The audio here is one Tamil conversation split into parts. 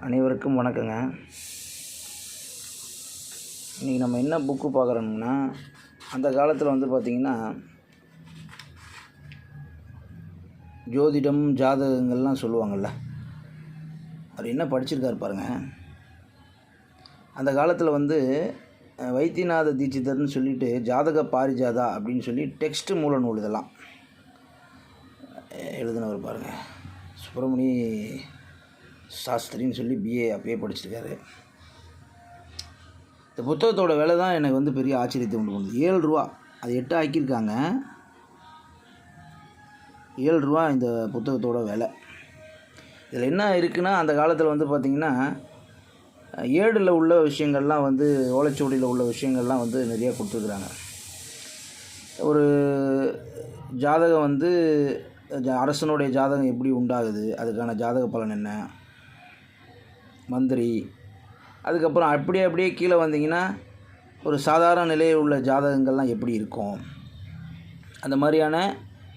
அனைவருக்கும் வணக்கங்க. இன்றைக்கி நம்ம என்ன புக்கு பார்க்குறோம்னா, அந்த காலத்தில் பார்த்திங்கன்னா ஜோதிடம் ஜாதகங்கள்லாம் சொல்லுவாங்கள்ல, அவர் என்ன படிச்சிருக்காரு பாருங்கள். அந்த காலத்தில் வைத்தியநாத தீட்சிதர்னு சொல்லிட்டு ஜாதக பாரிஜாதா அப்படின்னு சொல்லி டெக்ஸ்ட்டு மூல நூல் இதெல்லாம் எழுதினவர் பாருங்கள். சுப்பிரமணி சாஸ்திரின்னு சொல்லி பிஏ அப்பயே படிச்சிருக்காரு. இந்த புத்தகத்தோட விலை தான் எனக்கு பெரிய ஆச்சரியத்தை உண்டு பண்ணுது. 7 ரூபா, அது 8 ஆக்கியிருக்காங்க. 7 ரூபா இந்த புத்தகத்தோட விலை. இதில் என்ன இருக்குன்னா, அந்த காலத்தில் பார்த்திங்கன்னா ஏடில் உள்ள விஷயங்கள்லாம் ஓலைச்சுவடியில் உள்ள விஷயங்கள்லாம் நிறையா கொடுத்துருக்குறாங்க. ஒரு ஜாதகம் அரசனுடைய ஜாதகம் எப்படி உண்டாகுது, அதுக்கான ஜாதக பலன் என்ன, மந்திரி, அதுக்கப்புறம் அப்படியே கீழே வந்தீங்கன்னா ஒரு சாதாரண நிலையில் உள்ள ஜாதகங்கள்லாம் எப்படி இருக்கும், அந்த மாதிரியான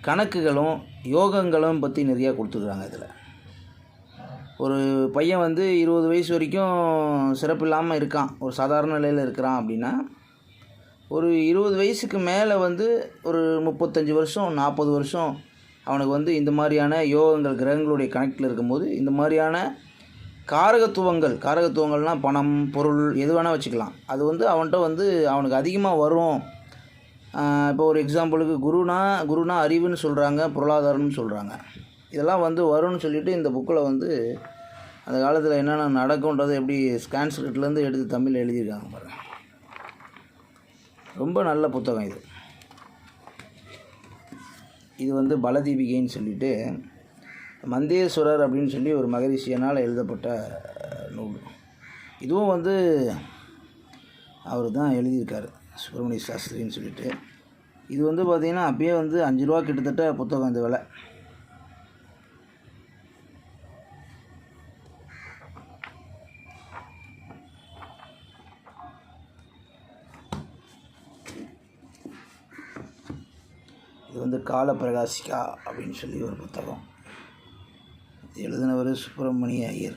கணக்குகளும் யோகங்களும் பற்றி நிறையா கொடுத்துருக்குறாங்க. இதில் ஒரு பையன் 20 வயசு வரைக்கும் சிறப்பில்லாமல் இருக்கான், ஒரு சாதாரண நிலையில் இருக்கிறான் அப்படின்னா, ஒரு 20 வயசுக்கு மேலே ஒரு 35 வருஷம் 40 வருஷம் அவனுக்கு இந்த மாதிரியான யோகங்கள் கிரகங்களுடைய கணக்கில் இருக்கும்போது இந்த மாதிரியான காரகத்துவங்கள்னால் பணம், பொருள் எது வேணால் வச்சுக்கலாம். அது அவன்கிட்ட அவனுக்கு அதிகமாக வரும். இப்போ ஒரு எக்ஸாம்பிளுக்கு குருனா அறிவுன்னு சொல்கிறாங்க, பொருளாதாரம்னு சொல்கிறாங்க. இதெல்லாம் வரும்னு சொல்லிவிட்டு இந்த புக்கில் அந்த காலத்தில் என்னென்ன நடக்கும்ன்றதை எப்படி சான்ஸ்கிரிட்லேருந்து எடுத்து தமிழில் எழுதியிருக்காங்க பாருங்கள். ரொம்ப நல்ல புத்தகம் இது. இது பலதீபிகைன்னு சொல்லிட்டு மந்தேஸ்வரர் அப்படின்னு சொல்லி ஒரு மகரிஷியனால் எழுதப்பட்ட நூல். இதுவும் அவர் தான் எழுதியிருக்காரு, சுப்பிரமணிய சாஸ்திரின்னு சொல்லிட்டு. இது பார்த்திங்கன்னா அப்பயே 5 ரூபா கிட்டத்தட்ட புத்தகம் இந்த விலை. இது காலப்பிரகாசிகா அப்படின்னு சொல்லி ஒரு புத்தகம். எழுதினவர் சுப்பிரமணிய ஐயர்.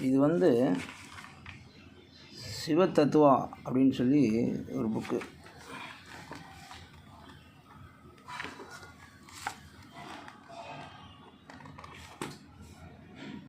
இது சிவ தத்துவா அப்படின்னு சொல்லி ஒரு புக்கு.